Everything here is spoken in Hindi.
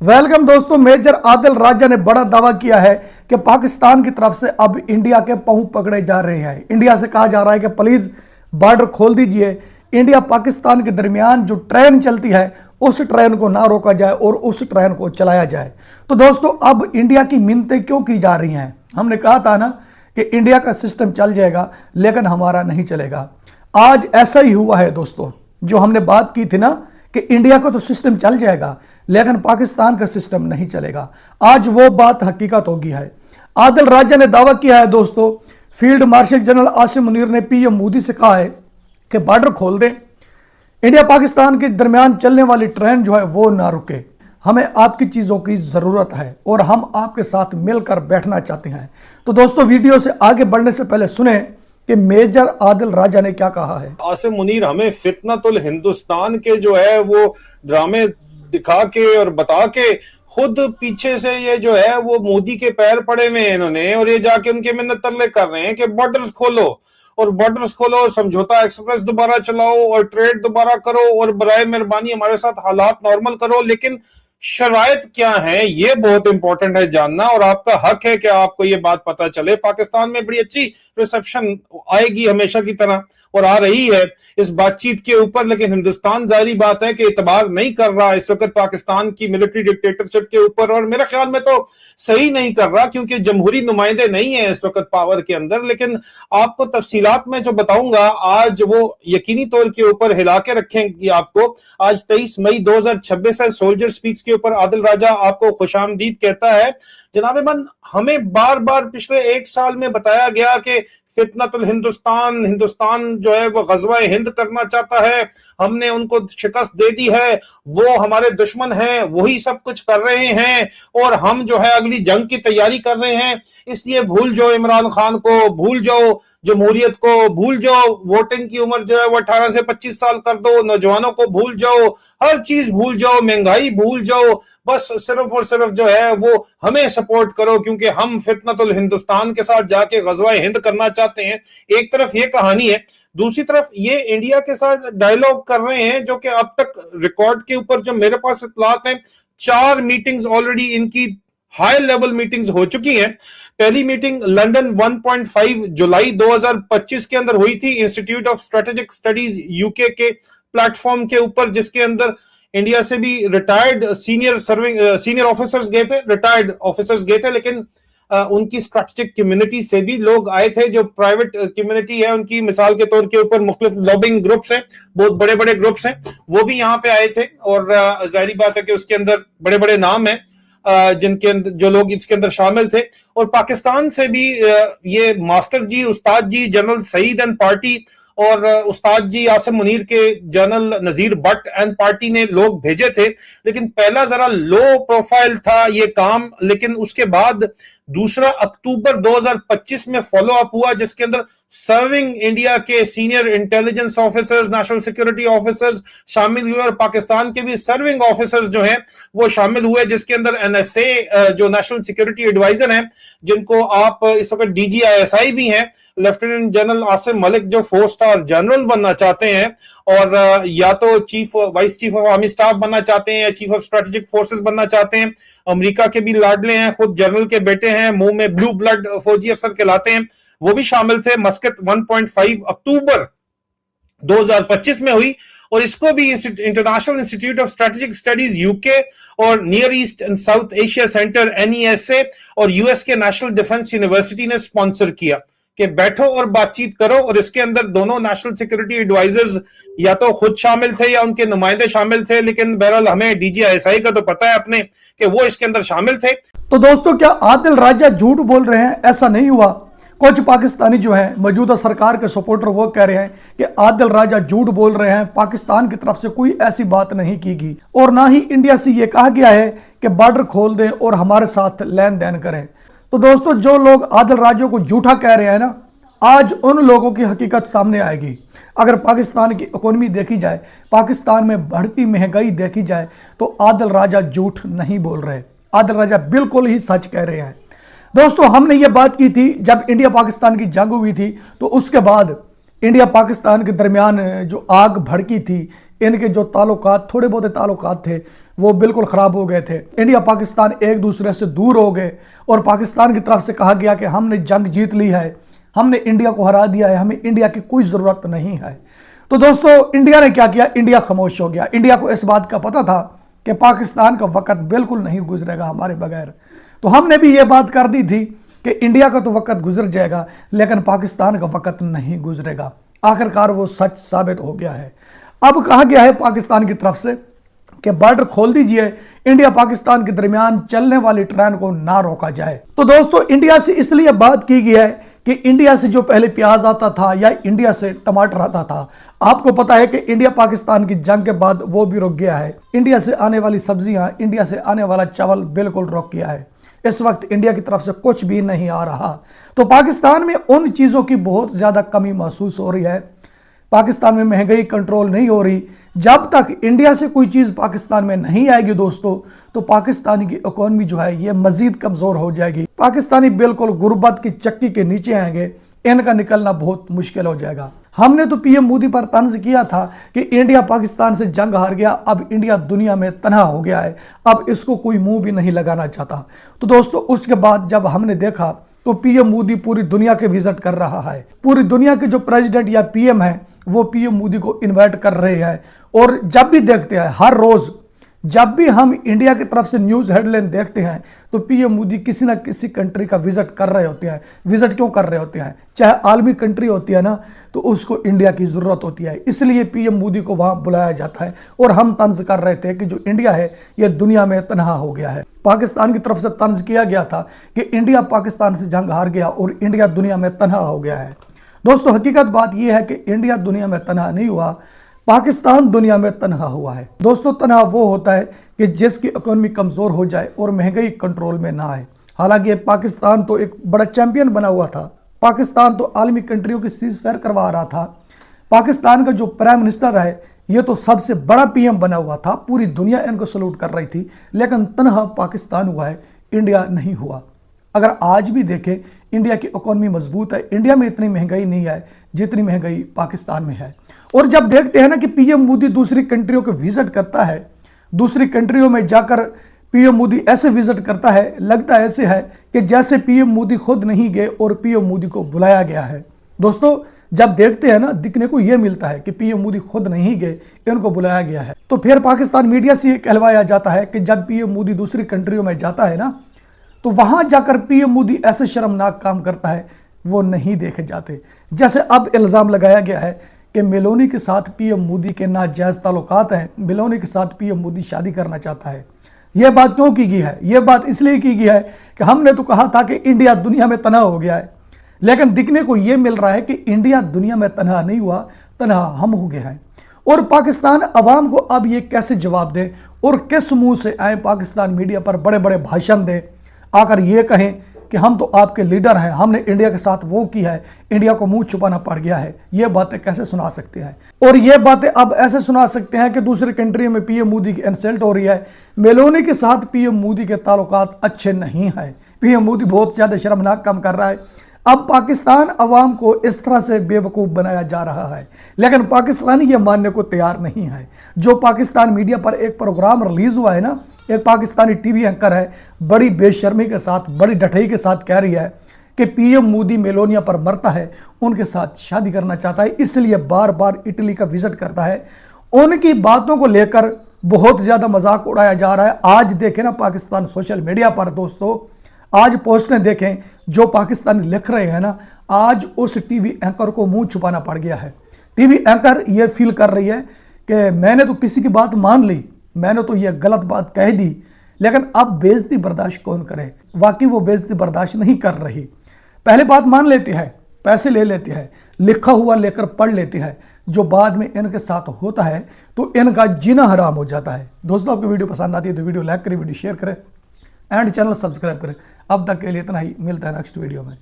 वेलकम दोस्तों। मेजर आदिल राजा ने बड़ा दावा किया है कि पाकिस्तान की तरफ से अब इंडिया के पांव पकड़े जा रहे हैं। इंडिया से कहा जा रहा है कि प्लीज बॉर्डर खोल दीजिए। इंडिया पाकिस्तान के दरमियान जो ट्रेन चलती है उस ट्रेन को ना रोका जाए और उस ट्रेन को चलाया जाए। तो दोस्तों अब इंडिया की मिन्नतें क्यों की जा रही हैं? हमने कहा था ना कि इंडिया का सिस्टम चल जाएगा लेकिन हमारा नहीं चलेगा। आज ऐसा ही हुआ है दोस्तों। जो हमने बात की थी ना कि इंडिया का तो सिस्टम चल जाएगा लेकिन पाकिस्तान का सिस्टम नहीं चलेगा, आज वो बात हकीकत हो गई है। आदिल राजा ने दावा किया है दोस्तों, field marshal general Asim Munir ने पीएम मोदी से कहा है कि बॉर्डर खोल दें, इंडिया पाकिस्तान के दरमियान चलने वाली ट्रेन जो है वो ना रुके। हमें आपकी चीज़ों की ज़रूरत है और हम आपके साथ मिलकर बैठना चाहते हैं। तो दोस्तों वीडियो से आगे बढ़ने से पहले सुने कि मेजर आदिल राजा ने क्या कहा है। आसिम मुनीर हमें फितनतुल हिंदुस्तान के जो है वो ड्रामे दिखा के और बता के खुद पीछे से ये जो है वो मोदी के पैर पड़े हुए हैं इन्होंने, और ये जाके उनके मिन्नत तरले कर रहे हैं कि बॉर्डर्स खोलो और बॉर्डर्स खोलो, समझौता एक्सप्रेस दोबारा चलाओ और ट्रेड दोबारा करो और बराए मेहरबानी हमारे साथ हालात नॉर्मल करो। लेकिन शराइत क्या है ये बहुत इंपॉर्टेंट है जानना, और आपका हक है कि आपको ये बात पता चले। पाकिस्तान में बड़ी अच्छी रिसेप्शन आएगी हमेशा की तरह और आ रही है इस बातचीत के ऊपर, लेकिन हिंदुस्तान जाहिर बात है कि इतबार नहीं कर रहा इस वक्त पाकिस्तान की मिलिट्री डिक्टेटरशिप के ऊपर, और मेरे ख्याल में तो सही नहीं कर रहा क्योंकि जमहूरी नुमाइंदे नहीं है इस वक्त पावर के अंदर। लेकिन आपको तफसीलात में जो बताऊंगा आज वो यकीनी तौर के ऊपर हिला के रखेंगे आपको। आज 23 मई 2026 है। सोल्जर स्पीक्स के ऊपर आदिल राजा आपको खुशामदीद कहता है। जनाब मन, हमें बार बार पिछले एक साल में बताया गया कि फितनतुल हिंदुस्तान जो है वो गजवा हिंद करना चाहता है, हमने उनको शिकस्त दे दी है, वो हमारे दुश्मन हैं, वही सब कुछ कर रहे हैं और हम जो है अगली जंग की तैयारी कर रहे हैं। इसलिए भूल जाओ इमरान खान को, भूल जाओ जमहूरियत को, भूल जाओ वोटिंग की उम्र जो है वो 18 से 25 साल कर दो, नौजवानों को भूल जाओ, हर चीज भूल जाओ, महंगाई भूल जाओ, बस सिर्फ और सिर्फ जो है वो हमें सपोर्ट करो क्योंकि हम फितनतुल हिंदुस्तान के साथ जाके गजवा हिंद करना चाहते हैं। एक तरफ ये कहानी है, दूसरी तरफ ये इंडिया के साथ डायलॉग कर रहे हैं जो कि अब तक रिकॉर्ड के ऊपर जो मेरे पास इत्तलात हैं 4 मीटिंग्स ऑलरेडी इनकी हाई लेवल मीटिंग्स हो चुकी हैं। पहली मीटिंग लंदन 1.5 जुलाई 2025 के अंदर हुई थी institute of strategic studies UK के प्लेटफॉर्म के ऊपर, जिसके अंदर इंडिया से भी रिटायर्ड सीनियर ऑफिसर्स गए थे, रिटायर्ड ऑफिसर्स गए थे, लेकिन उनकी स्ट्रेटेजिक कम्युनिटी से भी लोग आए थे। जो प्राइवेट कम्युनिटी है उनकी मिसाल के तौर के ऊपर मुख्तलिफ लॉबिंग ग्रुप्स हैं, बहुत बड़े बड़े ग्रुप्स हैं, वो भी यहाँ पे आए थे और जाहिर बात है कि उसके अंदर बड़े बड़े नाम हैं जिनके अंदर जो लोग इसके अंदर शामिल थे। और पाकिस्तान से भी ये मास्टर जी, उस्ताद ji, general Saeed and party और उस्ताद जी आसिम मुनीर के general Nazir Bhatt and party ने लोग भेजे थे। लेकिन पहला जरा लो प्रोफाइल था ये काम, लेकिन उसके बाद 2 अक्टूबर 2025 में फॉलो अप हुआ जिसके अंदर सर्विंग इंडिया के senior intelligence officers, national security officers शामिल हुए और पाकिस्तान के भी सर्विंग ऑफिसर्स जो हैं वो शामिल हुए, जिसके अंदर एनएसए जो नेशनल सिक्योरिटी एडवाइजर हैं, जिनको आप इस वक्त डीजीआईएसआई भी हैं, लेफ्टिनेंट जनरल आसिम मलिक जो 4 स्टार जनरल बनना चाहते हैं और या तो vice chief of army staff बनना चाहते हैं या चीफ ऑफ स्ट्रेटेजिक फोर्सेस बनना चाहते हैं। अमेरिका के भी लाडले हैं, खुद जनरल के बेटे हैं, मुंह में ब्लू ब्लड फौजी अफसर कहलाते हैं, वो भी शामिल थे। मस्कत 1.5 अक्टूबर 2025 में हुई और इसको भी international institute of strategic studies UK और near east and south Asia centre NESA और यूएस के नेशनल डिफेंस यूनिवर्सिटी ने स्पॉन्सर किया कि बैठो और बातचीत करो। और इसके अंदर दोनों नेशनल सिक्योरिटी एडवाइजर्स या तो खुद शामिल थे या उनके नुमाइंदे शामिल थे, लेकिन बहरहाल हमें डीजीआईएसआई का तो पता है अपने कि वो इसके अंदर शामिल थे। तो दोस्तों क्या आदिल राजा झूठ बोल रहे हैं? ऐसा नहीं हुआ। कुछ पाकिस्तानी जो है मौजूदा सरकार के सपोर्टर वो कह रहे हैं कि आदिल राजा झूठ बोल रहे हैं, पाकिस्तान की तरफ से कोई ऐसी बात नहीं की गई और ना ही इंडिया से ये कहा गया है कि बॉर्डर खोल दें और हमारे साथ लेन देन करें। तो दोस्तों जो लोग आदिल राजा को झूठा कह रहे हैं ना, आज उन लोगों की हकीकत सामने आएगी। अगर पाकिस्तान की इकोनॉमी देखी जाए, पाकिस्तान में बढ़ती महंगाई देखी जाए, तो आदिल राजा झूठ नहीं बोल रहे, आदिल राजा बिल्कुल ही सच कह रहे हैं। दोस्तों हमने ये बात की थी जब इंडिया पाकिस्तान की जंग हुई थी, तो उसके बाद इंडिया पाकिस्तान के दरमियान जो आग भड़की थी, इनके जो ताल्लुकात थोड़े बहुत ताल्लुकात थे वो बिल्कुल खराब हो गए थे। इंडिया पाकिस्तान एक दूसरे से दूर हो गए और पाकिस्तान की तरफ से कहा गया कि हमने जंग जीत ली है, हमने इंडिया को हरा दिया है, हमें इंडिया की कोई ज़रूरत नहीं है। तो दोस्तों इंडिया ने क्या किया, इंडिया खामोश हो गया। इंडिया को इस बात का पता था कि पाकिस्तान का वक्त बिल्कुल नहीं गुजरेगा हमारे बगैर। तो हमने भी ये बात कर दी थी कि इंडिया का तो वक्त गुजर जाएगा लेकिन पाकिस्तान का वक्त नहीं गुजरेगा। आखिरकार वो सच साबित हो गया है। अब कहा गया है पाकिस्तान की तरफ से कि बॉर्डर खोल दीजिए, इंडिया पाकिस्तान के दरमियान चलने वाली ट्रेन को ना रोका जाए। तो दोस्तों इंडिया से इसलिए बात की गई है कि इंडिया से जो पहले प्याज आता था या इंडिया से टमाटर आता था, आपको पता है कि इंडिया पाकिस्तान की जंग के बाद वो भी रुक गया है। इंडिया से आने वाली सब्जियां, इंडिया से आने वाला चावल बिल्कुल रुक गया है। इस वक्त इंडिया की तरफ से कुछ भी नहीं आ रहा। तो पाकिस्तान में उन चीज़ों की बहुत ज़्यादा कमी महसूस हो रही है। पाकिस्तान में महंगाई कंट्रोल नहीं हो रही। जब तक इंडिया से कोई चीज़ पाकिस्तान में नहीं आएगी दोस्तों, तो पाकिस्तान की इकोनॉमी जो है ये मजीद कमज़ोर हो जाएगी। पाकिस्तानी बिल्कुल गुर्बत की चक्की के नीचे आएंगे, इनका निकलना बहुत मुश्किल हो जाएगा। हमने तो पीएम मोदी पर तंज किया था कि इंडिया पाकिस्तान से जंग हार गया, अब इंडिया दुनिया में तनहा हो गया है, अब इसको कोई मुंह भी नहीं लगाना चाहता। तो दोस्तों उसके बाद जब हमने देखा तो पीएम मोदी पूरी दुनिया के विजिट कर रहा है। पूरी दुनिया के जो प्रेसिडेंट या पीएम है वो पीएम मोदी को इनवाइट कर रहे हैं। और जब भी देखते हैं, हर रोज जब भी हम इंडिया की तरफ से न्यूज़ हेडलाइन देखते हैं तो पीएम मोदी किसी ना किसी कंट्री का विजिट कर रहे होते हैं। विजिट क्यों कर रहे होते हैं? चाहे आलमी कंट्री होती है ना, तो उसको इंडिया की ज़रूरत होती है, इसलिए पीएम मोदी को वहाँ बुलाया जाता है। और हम तंज कर रहे थे कि जो इंडिया है ये दुनिया में तनहा हो गया है। पाकिस्तान की तरफ से तंज किया गया था कि इंडिया पाकिस्तान से जंग हार गया और इंडिया दुनिया में तनहा हो गया है। दोस्तों हकीकत बात यह है कि इंडिया दुनिया में तनहा नहीं हुआ, पाकिस्तान दुनिया में तनहा हुआ है। दोस्तों तनहा वो होता है कि जिसकी इकोनॉमी कमज़ोर हो जाए और महंगाई कंट्रोल में ना आए। हालांकि पाकिस्तान तो एक बड़ा चैंपियन बना हुआ था, पाकिस्तान तो आलमी कंट्रियों की सीज फायर करवा रहा था। पाकिस्तान का जो प्राइम मिनिस्टर है ये तो सबसे बड़ा पीएम बना हुआ था, पूरी दुनिया इनको सल्यूट कर रही थी, लेकिन तनहा पाकिस्तान हुआ है, इंडिया नहीं हुआ। अगर आज भी देखें इंडिया की इकोनॉमी मजबूत है, इंडिया में इतनी महंगाई नहीं है जितनी महंगाई पाकिस्तान में है। और जब देखते हैं ना कि पीएम मोदी दूसरी कंट्रियों को विजिट करता है, दूसरी कंट्रियों में जाकर पीएम मोदी ऐसे विजिट करता है, लगता ऐसे है कि जैसे पीएम मोदी खुद नहीं गए और पीएम मोदी को बुलाया गया है। दोस्तों जब देखते हैं ना, दिखने को यह मिलता है कि पीएम मोदी खुद नहीं गए, इनको बुलाया गया है। तो फिर पाकिस्तान मीडिया से ये कहलवाया जाता है कि जब पीएम मोदी दूसरी कंट्रियों में जाता है ना, तो वहां जाकर पीएम मोदी ऐसे शर्मनाक काम करता है वो नहीं देखे जाते। जैसे अब इल्ज़ाम लगाया गया है कि मेलोनी के साथ पीएम मोदी के नाजायज़ ताल्लुकात हैं, मेलोनी के साथ पीएम मोदी शादी करना चाहता है। यह बात क्यों की गई है? यह बात इसलिए की गई है कि हमने तो कहा था कि इंडिया दुनिया में तनहा हो गया है, लेकिन दिखने को यह मिल रहा है कि इंडिया दुनिया में तनहा नहीं हुआ, तनहा हम हो गए हैं। और पाकिस्तान अवाम को अब ये कैसे जवाब दें और किस मुंह से आए पाकिस्तान मीडिया पर बड़े बड़े भाषण दें, आकर ये कहें कि हम तो आपके लीडर हैं, हमने इंडिया के साथ वो की है, इंडिया को मुंह छुपाना पड़ गया है। ये बातें कैसे सुना सकते हैं? और ये बातें अब ऐसे सुना सकते हैं कि दूसरी कंट्री में पीएम मोदी की इंसल्ट हो रही है। मेलोनी के साथ पीएम मोदी के ताल्लुकात अच्छे नहीं हैं, पीएम मोदी बहुत ज़्यादा शर्मनाक काम कर रहा है। अब पाकिस्तान अवाम को इस तरह से बेवकूफ़ बनाया जा रहा है, लेकिन पाकिस्तानी ये मानने को तैयार नहीं है। जो पाकिस्तान मीडिया पर एक प्रोग्राम रिलीज़ हुआ है ना, एक पाकिस्तानी टीवी एंकर है, बड़ी बेशर्मी के साथ, बड़ी डठई के साथ कह रही है कि पीएम मोदी मेलोनिया पर मरता है, उनके साथ शादी करना चाहता है, इसलिए बार बार इटली का विजिट करता है। उनकी बातों को लेकर बहुत ज़्यादा मजाक उड़ाया जा रहा है। आज देखें ना पाकिस्तान सोशल मीडिया पर दोस्तों, आज पोस्टें देखें जो पाकिस्तानी लिख रहे हैं ना, आज उस टीवी एंकर को मुंह छुपाना पड़ गया है। टीवी एंकर ये फील कर रही है कि मैंने तो किसी की बात मान ली, मैंने तो ये गलत बात कह दी, लेकिन अब बेइज्जती बर्दाश्त कौन करे? वाकई वो बेइज्जती बर्दाश्त नहीं कर रही। पहले बात मान लेते हैं, पैसे ले लेते हैं, लिखा हुआ लेकर पढ़ लेते हैं, जो बाद में इनके साथ होता है तो इनका जीना हराम हो जाता है। दोस्तों आपको वीडियो पसंद आती है तो वीडियो लाइक करें, वीडियो शेयर करें एंड चैनल सब्सक्राइब करें। अब तक के लिए इतना ही, मिलता है नेक्स्ट वीडियो में।